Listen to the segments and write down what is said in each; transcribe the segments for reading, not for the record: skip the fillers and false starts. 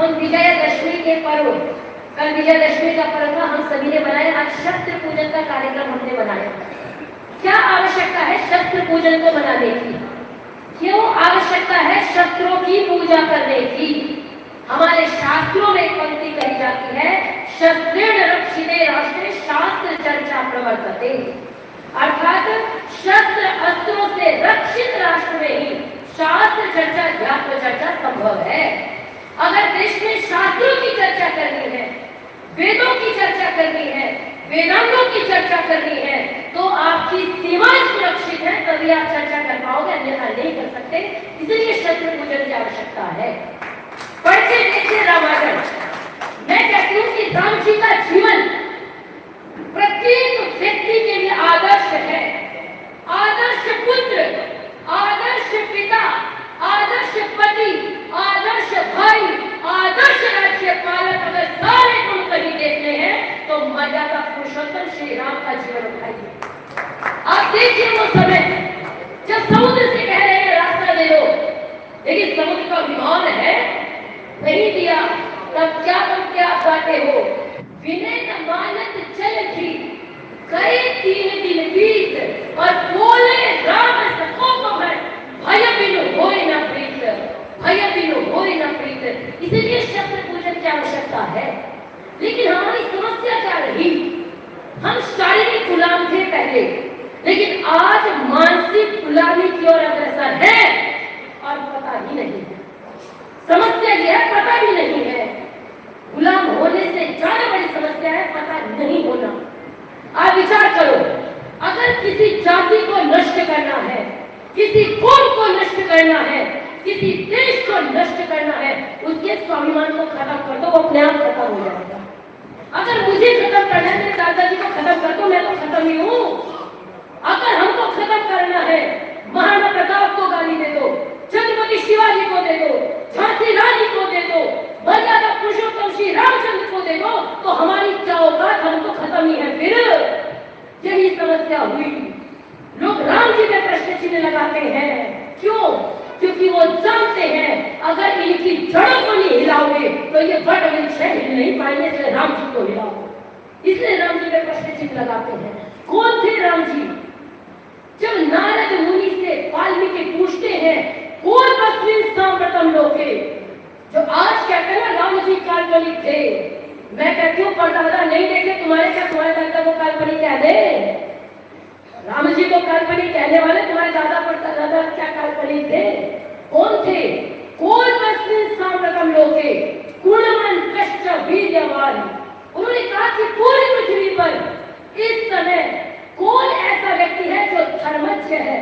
हम विजयादशमी के पर्व, कल विजयादशमी का पर्व था, हम सभी ने बनाया। आज शस्त्र पूजन का कार्यक्रम हमने बनाया। क्या आवश्यकता है शस्त्र पूजन को बनाने की? क्यों आवश्यकता है शस्त्रों की पूजा करने की? हमारे शास्त्रों में एक पंक्ति कही जाती है, शस्त्रेण रक्षिते राष्ट्रे शास्त्र चर्चा प्रवर्तते। अर्थात शस्त्र अस्त्रों से रक्षित राष्ट्र में ही शास्त्र चर्चा, अध्यात्म चर्चा संभव है। अगर देश में शास्त्रों की चर्चा करनी है, वेदों की चर्चा करनी है, वेदांतों की चर्चा करनी है, तो आपकी सीमाएं सुरक्षित है, तभी आप चर्चा कर पाओगे, अन्यथा नहीं कर सकते। इसलिए शस्त्र पूजन की आवश्यकता है। पढ़ते देखते रामायण, मैं कहती हूँ कि राम जी का जीवन प्रत्येक व्यक्ति के लिए आदर्श है। आदर्श पुत्र, आदर्श पिता, आदर्श पति, आदर्श भाई, आदर्श राज्य पालक, अगर सारे गुण कहीं देखने हैं तो मर्यादा पुरुषोत्तम श्री राम का जीवन उठाइए। आप देखिए वो समय जब समुद्र से कह रहे हैं रास्ता दे दो, लेकिन समुद्र का विमान है, नहीं दिया, तब क्या तुम क्या बातें हो? विनय न मानत चल थी, गए 3 दिन बीत, और बोले राम सकोप भर, भय बिनु होय न प्रीत, भय बिनु होय न प्रीत। इसलिए शस्त्र पूजन की आवश्यकता है। लेकिन हमारी समस्या क्या रही? हम शारीरिक गुलाम थे पहले, लेकिन आज मानसिक गुलामी की ओर अग्रसर है और पता ही नहीं है। समस्या यह है, पता भी नहीं है। गुलाम होने से ज्यादा बड़ी समस्या है पता नहीं होना। आप विचार करो, अगर किसी जाति को नष्ट करना है, किसी कौम को नष्ट करना है, किसी देश को नष्ट करना है, उसके स्वाभिमान को खत्म कर दो, वो अपने आप खत्म हो जाएगा। अगर मुझे खत्म करना है, मेरे दादाजी को खत्म कर दो, मैं तो खत्म ही हूँ। अगर हमको खत्म करना है, महाराणा प्रताप को गाली दे दो, छत्रपति शिवाजी को दे दो, झांसी रानी को दे दो, मर्यादा पुरुषोत्तम श्री रामचंद्र को दे दो, तो हमारी क्या औकात, हम तो खत्म ही है। फिर यही समस्या हुई। लोग राम जी में प्रश्न चिन्ह लगाते हैं। क्यों? क्योंकि वो जानते हैं अगर इनकी जड़ों को नहीं हिलाओगे तो ये वट वृक्ष हिल नहीं पाएंगे, इसलिए राम जी को हिलाओ। इसलिए राम जी में प्रश्न चिन्ह लगाते हैं। कौन थे राम जी? जब नारद मुनि से वाल्मीकि पूछते हैं, कौन अस्मिन् सांप्रतम लोके, जो आज कहते हैं राम जी काल्पनिक थे, मैं कहती हूँ परदादा नहीं देखे तुम्हारे, क्या तुम्हारे दादा को काल्पनिक कह दे? राम जी को काल्पनिक कहने वाले तुम्हारे दादा परदादा क्या काल्पनिक थे? कौन थे? कौन अस्मिन् सांप्रतम लोके गुणवान कश्च वीर्यवान। उन्होंने कहा कि पूरी पृथ्वी पर इस समय कौन ऐसा व्यक्ति है जो धर्मज्ञ है,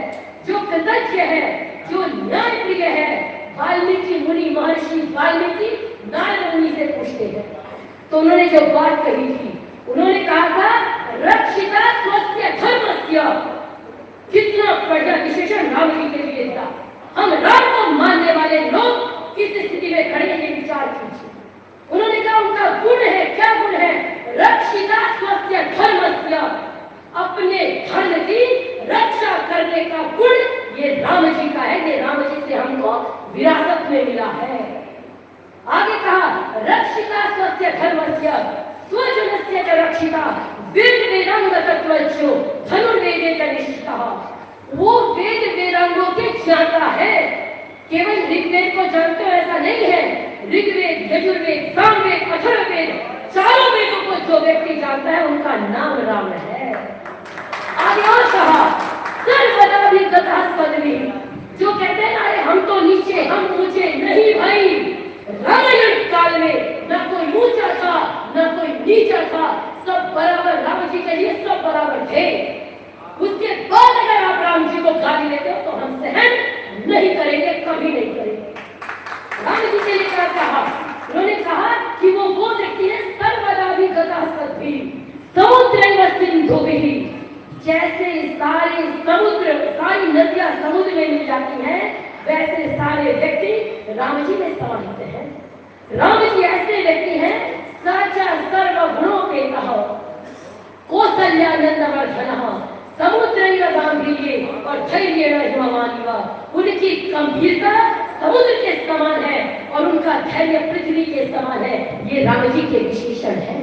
जो कृतज्ञ है, जो न्यायप्रिय है? वाल्मीकि मुनि, महर्षि वाल्मीकि नारद मुनि से पूछते हैं। तो उन्होंने जो बात कही थी, उन्होंने कहा था रक्षिता स्वस्य धर्मस्य। कितना बढ़िया विशेषण राम जी के लिए था। हम राम को मानने वाले लोग किस स्थिति में खड़े हैं, विचार कीजिए। उन्होंने कहा उनका गुण है, क्या गुण है? रक्षिता स्वस्य धर्मस्य, अपने धर्म की रक्षा करने का गुण ये राम जी का है। ये राम जी से हमको विरासत में मिला है। आगे कहा रक्षिता स्वस्य धर्मस्य स्वजनस्य च रक्षिता वेद वेदांग तत्वज्ञो धनुर्वेदे च निष्ठितः। वो वेद वेदांगों के ज्ञाता है। केवल ऋग्वेद को जानते हो ऐसा नहीं है। ऋग्वेद, यजुर्वेद, सामवेद, अथर्ववेद, चारों वेदों को जो व्यक्ति जानता है उनका नाम राम है। आगे और कहा सर्वदा भी गता सदवी, जो कहते हैं अरे हम तो नीचे, हम ऊंचे नहीं भाई। रामायण काल में न कोई ऊंचा था न कोई नीचा था, सब बराबर। राम जी के लिए सब बराबर थे। उसके बाद अगर आप राम जी को गाली देते हो तो हम सहन नहीं करेंगे, कभी नहीं करेंगे। राम जी के लिए क्या कहा? उन्होंने कहा कि वो व्यक्ति है सर्वदा भी गता सदवी समुद्र सिंधु भी। जैसे सारे समुद्र, सारी नदियां समुद्र में मिल जाती हैं, वैसे सारे व्यक्ति राम जी में समाहित हैं। राम जी ऐसे व्यक्ति हैं सचा सर्व गुणों के कहो कौशल्यानंद वर्धन समुद्र गांभीर्य और धैर्य हिमवानी। उनकी गंभीरता समुद्र के समान है और उनका धैर्य पृथ्वी के समान है। ये राम जी के विशेषण है।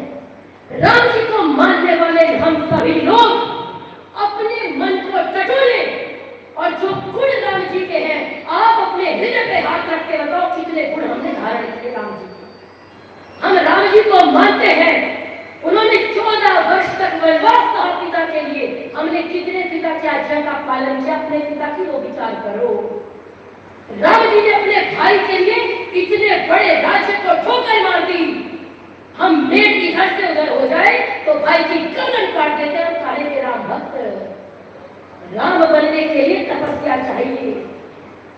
राम जी को मानने वाले हम सभी लोग अपने मन को टटोले और जो गुण राम जी के हैं, आप अपने हृदय पे हाथ रख के बताओ कितने गुण हमने धारण किए राम जी के। हम राम जी को मानते हैं। उन्होंने 14 वर्ष तक वनवास कहा पिता के लिए। हमने कितने पिता की आज्ञा का पालन किया? अपने पिता की वो विचार करो। राम जी ने अपने भाई के लिए इतने बड़े राज्य को ठोकर मार दी। हम मेट इधर से उधर हो जाए तो भाई की गर्दन काट देते हैं। काहे के राम भक्त। राम बनने के लिए तपस्या चाहिए।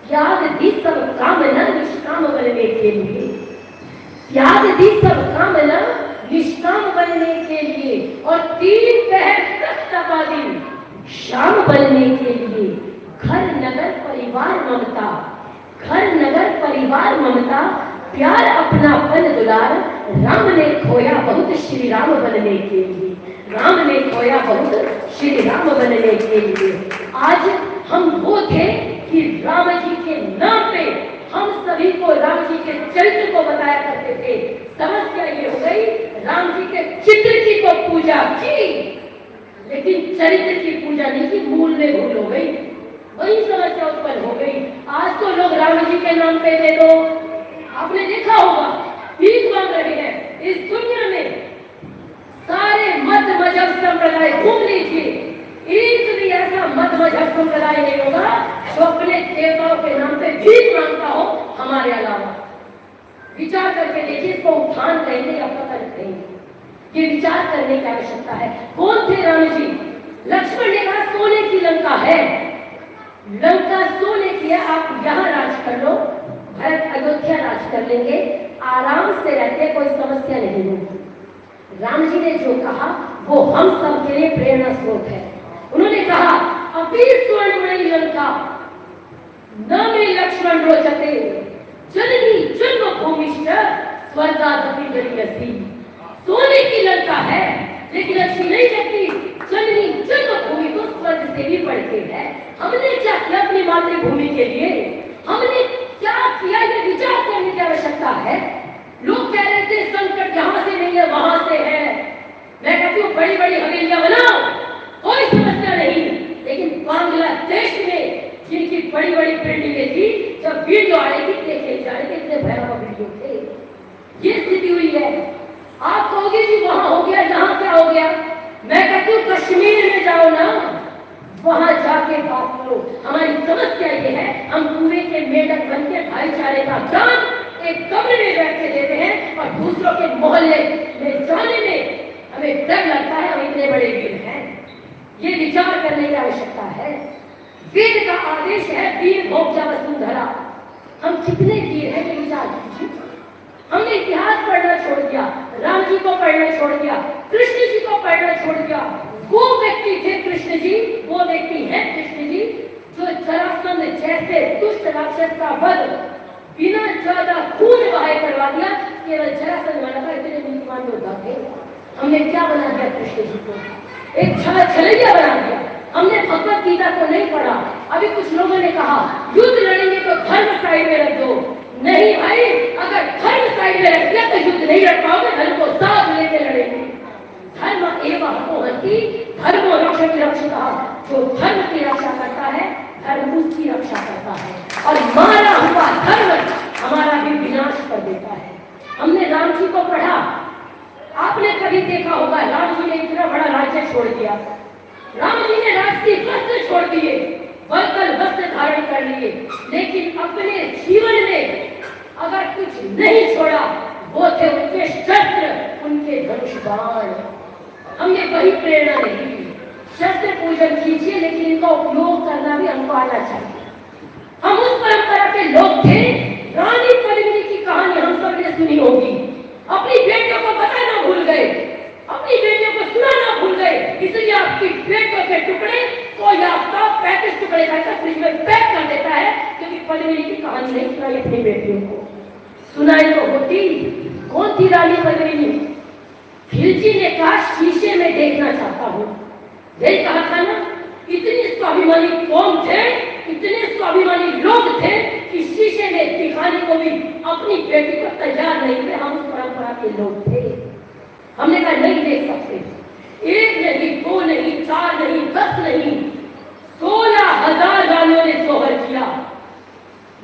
त्याग दी सब कामना निष्काम बनने के लिए। त्याग दी सब कामना निष्काम बनने के लिए और 3 पहर तक तपा दिन शाम बनने के लिए। घर नगर परिवार ममता, घर नगर परिवार ममता, प्यार अपनापन दुलार राम ने खोया बहुत श्री राम बनने के लिए। राम ने खोया बहुत श्री राम बनने के लिए। आज हम वो थे कि राम जी के नाम पे हम सभी को राम जी के चरित्र को बताया करते थे। समस्या ये हो गई, राम जी के चित्र की तो पूजा की लेकिन चरित्र की पूजा नहीं की। मूल में भूल हो गई, वही समस्या उत्पन्न हो गई। आज तो लोग राम जी के नाम पे दे दो, आपने देखा होगा, भीख मांग रहे हैं। इस दुनिया में सारे मत मजहब संप्रदाय घूम लीजिए, एक भी ऐसा मत मजहब संप्रदाय नहीं होगा जो अपने देवताओं के नाम पे भीख मांगता हो हमारे अलावा। विचार करके देखिए, इसको उत्थान कहेंगे या पतन कहेंगे, ये विचार करने की आवश्यकता है। कौन थे राम जी? लक्ष्मण ने कहा सोने की लंका है, लंका सोने की है, आप यहाँ राज कर लो, भरत अयोध्या राज कर लेंगे, आराम से रहते, कोई समस्या नहीं होगी। राम जी ने जो कहा वो हम सब के लिए प्रेरणा स्रोत है। उन्होंने कहा अभी स्वर्णमयी लंका न मे लक्ष्मण रोचते जननी जन्मभूमिश्च स्वर्गादपि गरीयसी। सोने की लंका है लेकिन अच्छी नहीं लगती। जननी जन्मभूमि तो स्वर्ग से भी बढ़के है। हमने क्या किया अपनी मातृभूमि के लिए? हमने क्या किया? ये विचार करने की आवश्यकता है। लोग कह रहे थे संकट यहाँ से नहीं है वहां से है। मैं कहती हूँ बड़ी बड़ी हवेलियां बनाओ, कोई समस्या नहीं, लेकिन बांग्लादेश में जिनकी बड़ी बड़ी बिल्डिंगें थी, जब वीडियो आ रही थी देखे जा रहे थे, इतने भयावह वीडियो थे। ये स्थिति हुई है। आप कहोगे जी वहां हो गया, यहाँ क्या हो गया? मैं कहती हूँ कश्मीर में जाओ ना, वहां जाके बात करो। हमारी समस्या ये है, हम कुएं के मेढक बन के भाईचारे का दान एक कमरे में बैठ के देते हैं और दूसरों के मोहल्ले में जाने में हमें डर लगता है। हम इतने बड़े वीर हैं, ये विचार करने की आवश्यकता है। वेद का आदेश है वीर भोक्ता वसुंधरा। हम कितने वीर हैं, ये विचार कीजिए। हमने इतिहास पढ़ना छोड़ दिया, राम जी को पढ़ना छोड़ दिया, कृष्ण जी को पढ़ना छोड़ दिया। वो व्यक्ति थे कृष्ण जी, वो व्यक्ति है कृष्ण जी जो जरासंध जैसे दुष्ट राक्षस का वध बिना ज्यादा खून बहाए करवा दिया। केवल जरासंध बना था, इतने बुद्धिमान योद्धा थे। हमने क्या बना दिया कृष्ण जी को? एक छलैया बना दिया। हमने भगवत गीता को नहीं पढ़ा। अभी कुछ लोगों ने कहा युद्ध लड़ेंगे तो धर्म साइड में रख दो। नहीं भाई, अगर धर्म साइड में रख दिया तो युद्ध नहीं लड़ पाओगे, धर्म को साथ लेके लड़ेंगे। धर्म एवं हति धर्मो रक्षक रक्षिता। जो धर्म की रक्षा करता है, धर्म उसकी रक्षा करता है, और मारा हुआ धर्म हमारा भी विनाश कर देता है। हमने राम जी को पढ़ा, आपने कभी देखा होगा राम जी ने इतना बड़ा राज्य छोड़ दिया। राम जी ने राजसी वस्त्र छोड़ दिए, वरकल वस्त्र धारण कर लिए, लेकिन अपने जीवन में अगर कुछ नहीं छोड़ा वो थे उनके शस्त्र, उनके धनुष बाण। हमने वही प्रेरणा नहीं दी। शस्त्र पूजन कीजिए, लेकिन इनका उपयोग करना भी हमको आना चाहिए। हम उस परंपरा के लोग थे। रानी पद्मिनी की कहानी हम सब ने सुनी होगी। अपनी बेटियों को बताना भूल गए, अपनी बेटियों को सुनाना भूल गए, इसलिए आपकी बेटियों के टुकड़े कोई आपका 35 टुकड़े करके फ्रिज में पैक कर देता है, क्योंकि पद्मिनी की कहानी नहीं सुनाई अपनी बेटियों को। सुनाई तो होती। कौन थी रानी पद्मिनी? खिलजी ने कहा शीशे में देखना चाहता हूँ। यही कहा था ना। इतनी स्वाभिमानी कौम थे, इतने स्वाभिमानी लोग थे कि शीशे में दिखाने को भी अपनी बेटी को तैयार नहीं थे। हम उस परंपरा के लोग थे। हमने कहा नहीं देख सकते। 1 नहीं, 2 नहीं, 4 नहीं, 10 नहीं, 16,000 रानियों ने जोहर किया।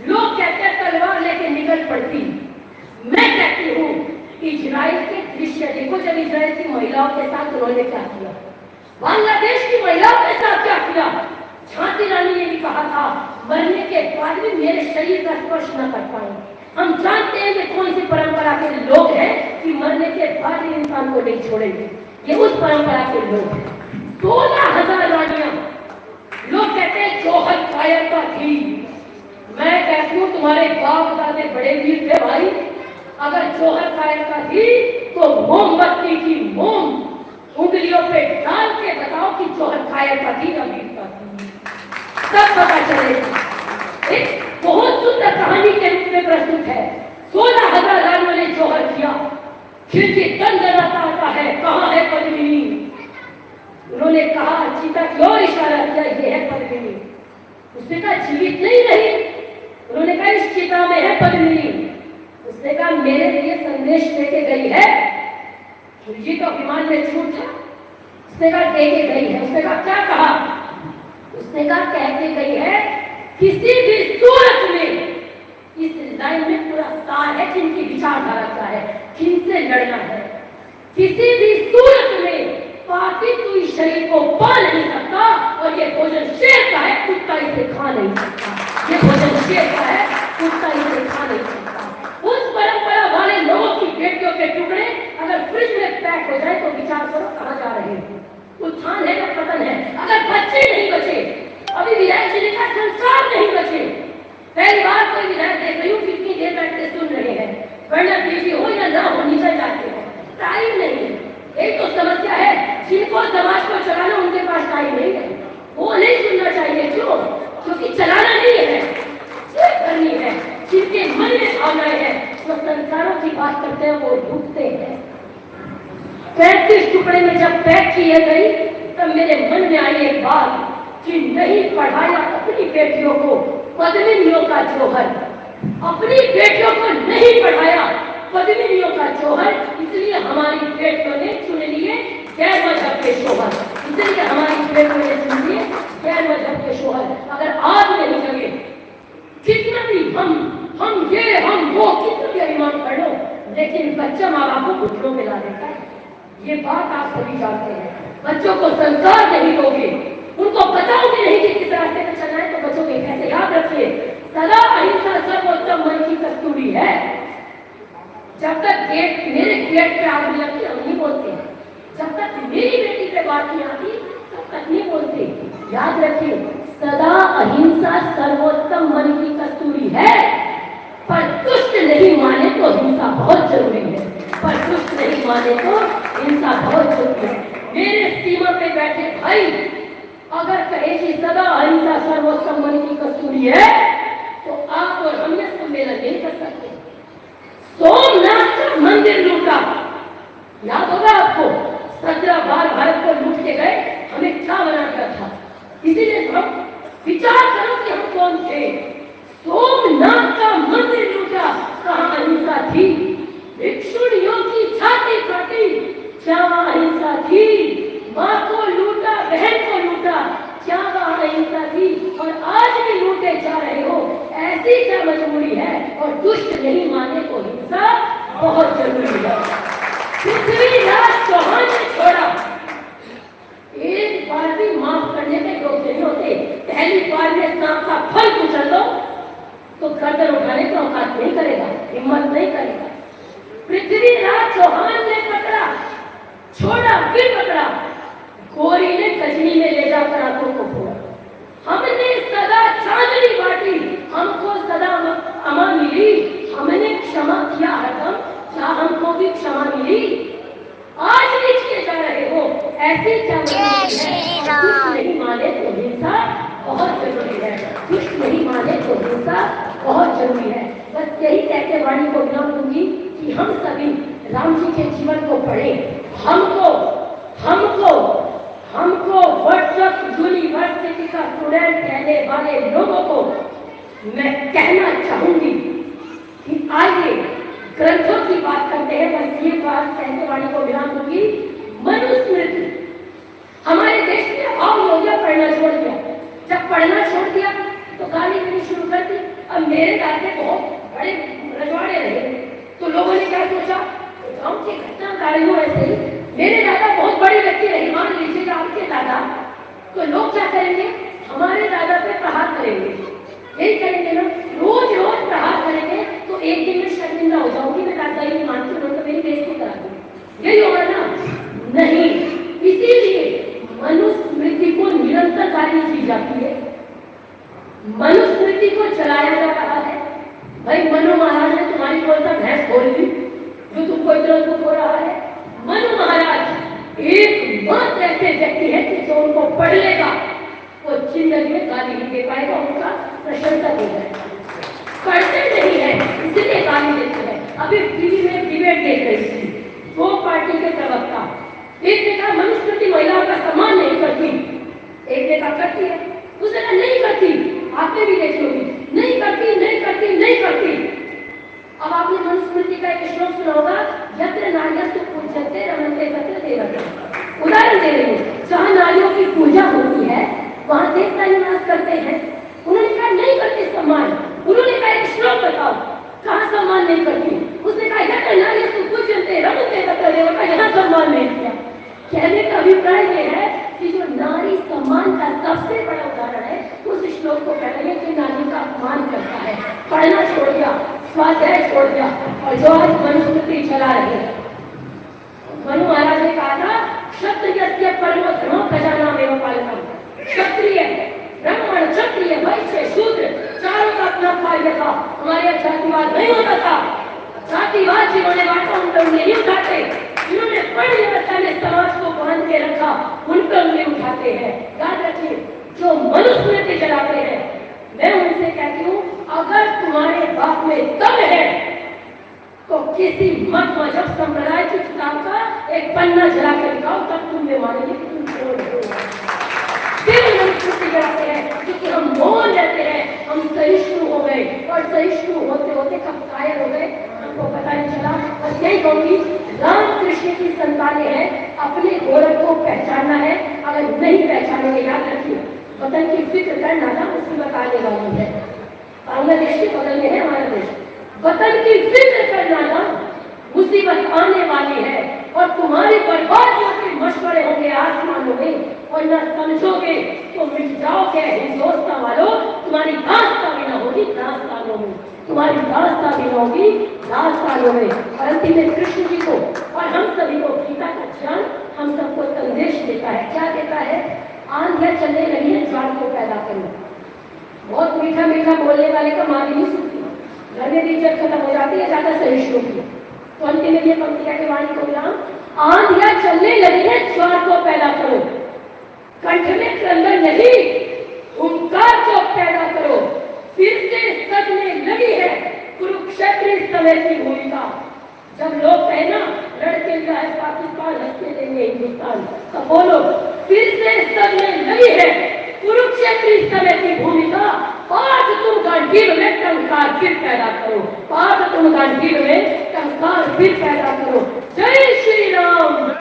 लोग कहते तलवार लेके निकल पड़ती। मैं कहती हूँ इजराइल के दृश्य देखो। जब इजराइल की महिलाओं के साथ उन्होंने क्या किया, बांग्लादेश की महिलाओं के साथ क्या किया। झांसी रानी ने भी कहा था मरने के बाद भी मेरे शरीर का स्पर्श न कर पाए। हम जानते हैं ये कौन सी परंपरा के लोग हैं कि मरने के बाद भी इंसान को नहीं छोड़ेंगे। ये उस परंपरा के लोग हैं। 16,000 रानियां। लोग कहते हैं जौहर कायरता थी। मैं कहती हूँ तुम्हारे बाप दादे बड़े वीर थे भाई। अगर जौहर कायरता थी तो मोमबत्ती की मोम उंगलियों पे डाल के बताओ कि जौहर कायरता थी या वीरता थी, तब पता चलेगा। एक बहुत सुंदर कहानी के रूप में प्रस्तुत है। 16,000 रानियों ने जौहर किया। खिड़की दंदनाता आता है, कहाँ है पद्मिनी। उन्होंने कहा चीता की ओर इशारा किया, ये है पद्मिनी। उसने कहा जीवित नहीं रही। उन्होंने कहा इस चीता में है पद्मिनी। उसने कहा मेरे लिए संदेश लेके गई है। जी तो विमान में छूट था। उसने कहा देके गई है। उसने कहा क्या कहा। उसने कहा कह के गई है किसी भी सूरत में। इस लाइन में पूरा सार है जिनकी विचारधारा क्या है, किनसे लड़ना है। किसी भी सूरत में पापी तू इस शरीर को पा नहीं सकता। और ये भोजन शेर का है, कुत्ता इसे खा नहीं सकता। ये भोजन शेर का है, कुत्ता इसे खा नहीं सकता। उस परंपरा वाले लोगों की बेटियों के टुकड़े अगर फ्रिज में पैक हो जाए तो विचार करो कहाँ जा रहे हैं। उत्थान है या पतन है। अगर बच्चे नहीं बचे, अभी विधायक जी का संस्कार नहीं बचे। पहली बार कोई विधायक देख रही हूँ कितनी देर बैठ के सुन रहे हैं, वरना बीजी हो या ना हो निकल जाते हैं। टाइम नहीं है। एक तो समस्या है जिनको समाज को चलाना उनके पास टाइम नहीं है। वो नहीं सुनना चाहिए। क्यों? क्योंकि चलाना नहीं है, सेव करनी है। जिनके मन में भावनाएं हैं वो संस्कारों की बात करते हैं, वो भूखते हैं। 35 टुकड़े में जब पैक किए गई तब मेरे मन में आई एक बात कि नहीं पढ़ाया अपनी बेटियों को पद्मिनियों का जौहर। अपनी बेटियों को नहीं पढ़ाया पद्मिनियों का जौहर। इसलिए हमारी बेटियों ने चुन लिए गैर मजहब के शोहर। इसलिए हमारी बेटियों ने चुन लिए गैर मजहब के शोहर। अगर आज नहीं जगे कितना भी हम ये हम वो कितना भी अभिमान कर लो, लेकिन बच्चा माँ बाप को घुटनों में ला देता है। ये बात आप सभी जानते हैं। बच्चों को संस्कार नहीं दोगे, उनको बताओगे नहीं कि किस रास्ते पर चलना है तो बच्चों के कैसे। याद रखिए सदा अहिंसा सर्वोत्तम मन की कस्तूरी है। जब तक मेरे गेट पे आग लगती हम नहीं बोलते। जब तक मेरी बेटी पे बात नहीं आती तब तक नहीं बोलते। याद रखिए सदा अहिंसा सर्वोत्तम मन की कस्तूरी है। पर दुष्ट नहीं माने तो हिंसा बहुत जरूरी है। पर दुष्ट नहीं माने तो हिंसा बहुत जरूरी है। मेरे सीमा पे बैठे भाई अगर कहे कि सदा अहिंसा सर्वोत्तम मन की कस्तूरी है तो आप और हम ये सम्मेलन नहीं कर सकते। सोमनाथ का मंदिर लूटा, याद होगा आपको। 17 बार भारत को लूट के गए, हमें क्या बना दिया था। इसीलिए हम विचार करो कि हम कौन थे। सोमनाथ का मंदिर लूटा, कहाँ अहिंसा थी। भिक्षुणियों की छाती काटी, क्या वहाँ अहिंसा थी। माँ को लूटा, बहन को लूटा, क्या वहाँ अहिंसा थी। और आज भी लूटे जा रहे हो, ऐसी क्या मजबूरी है। और दुष्ट नहीं माने तो हिंसा बहुत जरूरी है। पृथ्वीराज चौहान ने छोड़ा, एक बार भी माफ करने के योग्य नहीं होते। पहली बार में सांप का फल कुचल लो तो गर्दन उठाने का औकात नहीं करेगा, हिम्मत नहीं करेगा। पृथ्वीराज चौहान ने पकड़ा, छोड़ा, फिर पकड़ा। गोरी ने गजनी में ले जाकर आंखों को फोड़ा। हमने सदा चांदनी बांटी, हमको सदा अमा मिली। हमने क्षमा किया हरदम, क्या हमको भी क्षमा मिली। आज भी किए जा रहे हो, ऐसी क्या दुष्ट नहीं माने तो हिंसा बहुत जरूरी है। दुष्ट नहीं माने तो हिंसा बहुत जरूरी है। बस यही कहते वाणी को विराम दूंगी कि हम सभी राम जी के जीवन को पढ़ें। हमको व्हाट्सएप यूनिवर्सिटी का स्टूडेंट कहने वाले लोगों को मैं कहना चाहूंगी कि आइए ग्रंथों की बात करते हैं। बस ये बात कहते वाणी को विराम दूंगी। मनुस्मृति हमारे देश में अभाव हो गया, पढ़ना छोड़ दिया। जब पढ़ना छोड़ दिया तो गाली देनी शुरू कर दी। अब मेरे दादे बहुत बड़े रजवाड़े रहे तो लोगों ने क्या सोचा, गांव की घटना गाड़ियों ऐसे ही मेरे दादा बहुत बड़ी व्यक्ति रही, मान लीजिए आपके दादा, तो लोग क्या करेंगे, हमारे दादा पे प्रहार करेंगे। यही करेंगे ना, रोज रोज प्रहार करेंगे तो एक दिन में शर्मिंदा हो जाऊंगी, मैं दादा ही नहीं मानती, उन्होंने तो मेरी बेइज्जती करा दी। यही होगा ना? नहीं, इसीलिए मनुस्मृति को निरंतर गाली दी जाती है, मनुस्मृति को चलाया जा रहा है। भाई मनु महाराज ने तुम्हारी कौन सा भैंस खोल दी जो तुमको इतना दुख हो रहा है? मनु महाराज एकमात्र ऐसे व्यक्ति है कि जो उनको पढ़ लेगा वो जिंदगी में गाली नहीं दे पाएगा, उनका प्रशंसक हो जाएगा। पढ़ते नहीं है इसलिए गाली देते हैं। अभी टीवी में डिबेट देख रही थी, दो पार्टी के प्रवक्ता, एक ने कहा मनुस्मृति महिलाओं का सम्मान नहीं करती, एक ने कहा करती है, दूसरे ने नहीं करती। आपने भी देखी होगी, नहीं करती नहीं करती नहीं करती। अब आपने मनुस्मृति का एक श्लोक सुना होगा, यत्र नार्यस्तु पूज्यते रमन्ते तत्र देवते। उदाहरण दे रही हूँ, जहाँ नारियों की पूजा होती है वहाँ देवता निवास करते हैं। उन्होंने कहा नहीं करती सम्मान। उन्होंने कहा एक श्लोक बताओ कहाँ सम्मान नहीं करती। उसने कहा यत्र नार्यस्तु पूज्यते रमन्ते तत्र देवते, यहाँ सम्मान नहीं किया। कहने का अभिप्राय ये है कि जो नारी सम्मान का सबसे बड़ा उदाहरण है, उस श्लोक को कह रहे हैं कि नारी का अपमान करता है, पढ़ना छोड़ दिया, स्वाध्याय छोड़ दिया, और जो आज मनुस्मृति चला रहे हैं। मनु महाराज ने कहा था क्षत्रियस्य परमो धर्मो प्रजानामेव पालनम। क्षत्रिय, ब्राह्मण, क्षत्रिय, वैश्य, शूद्र चारों का अपना कार्य था। हमारे यहाँ जातिवाद नहीं होता था। जातिवाद जिन्होंने बांटा उन पर नहीं उठाते, जिन्होंने बड़ी व्यवस्था में समाज को बांध के रखा उन पर उंगली उठाते हैं। याद रखिए, जो मनुस्मृति चलाते हैं, मैं उनसे कहती हूँ अगर तुम्हारे बाप में दम है तो किसी मत मजहब संप्रदाय की किताब का एक पन्ना जला के दिखाओ, तब तुम ये मानेंगे कि तुम चोर हो। फिर मनुस्मृति चलाते हैं क्योंकि हम मौन रहते हैं, हम सहिष्णु हो गए, और सहिष्णु होते होते कब कायर हो गए हमको पता नहीं चला। बस यही कहूंगी, राम कृष्ण की संतानें हैं, अपने गौरव को पहचानना है। अगर नहीं पहचानेंगे, याद रखिए वतन की फिक्र करना ना मुसीबत आने वाली है। बांग्लादेश के बगल में है हमारा देश, वतन की फिक्र करना ना मुसीबत आने वाली है, और तुम्हारी बर्बादियों के मशवरे होंगे आसमानों में, और न समझोगे तो मिट जाओगे। हिंदुस्तान वालों, तुम्हारी दास्तां भी ना होगी दास्तानों में, तुम्हारी दास्तां भी ना होगी दास्तानों में। और अंतिम में कृष्ण जी को और हम सभी को गीता का ज्ञान हम सबको संदेश देता है। क्या देता है? आंधियां चलने लगी है, ज्वार को पैदा करो। बहुत मीठा मीठा बोलने वाले का माँ भी नहीं सुनती, घर में भी इज्जत खत्म हो जाती है ज्यादा सहिष्णु की। तो अंतिम में ये पंक्ति के वाणी को विराम, आंधियां चलने लगी है, ज्वार को पैदा करो। कंठ में क्रंदन नहीं, हुंकार को पैदा करो। फिर से सजने लगी है कुरुक्षेत्र समय की भूमिका। जब लोग कहे ना लड़के लिया है पाकिस्तान, हंसके देंगे हिंदुस्तान, तो बोलो फिर से सजने लगी है कुरुक्षेत्र समय की भूमिका। पाठ तुम गांधीव में टंकार फिर पैदा करो, पाठ तुम गांधीव में टंकार फिर पैदा करो। जय श्री राम।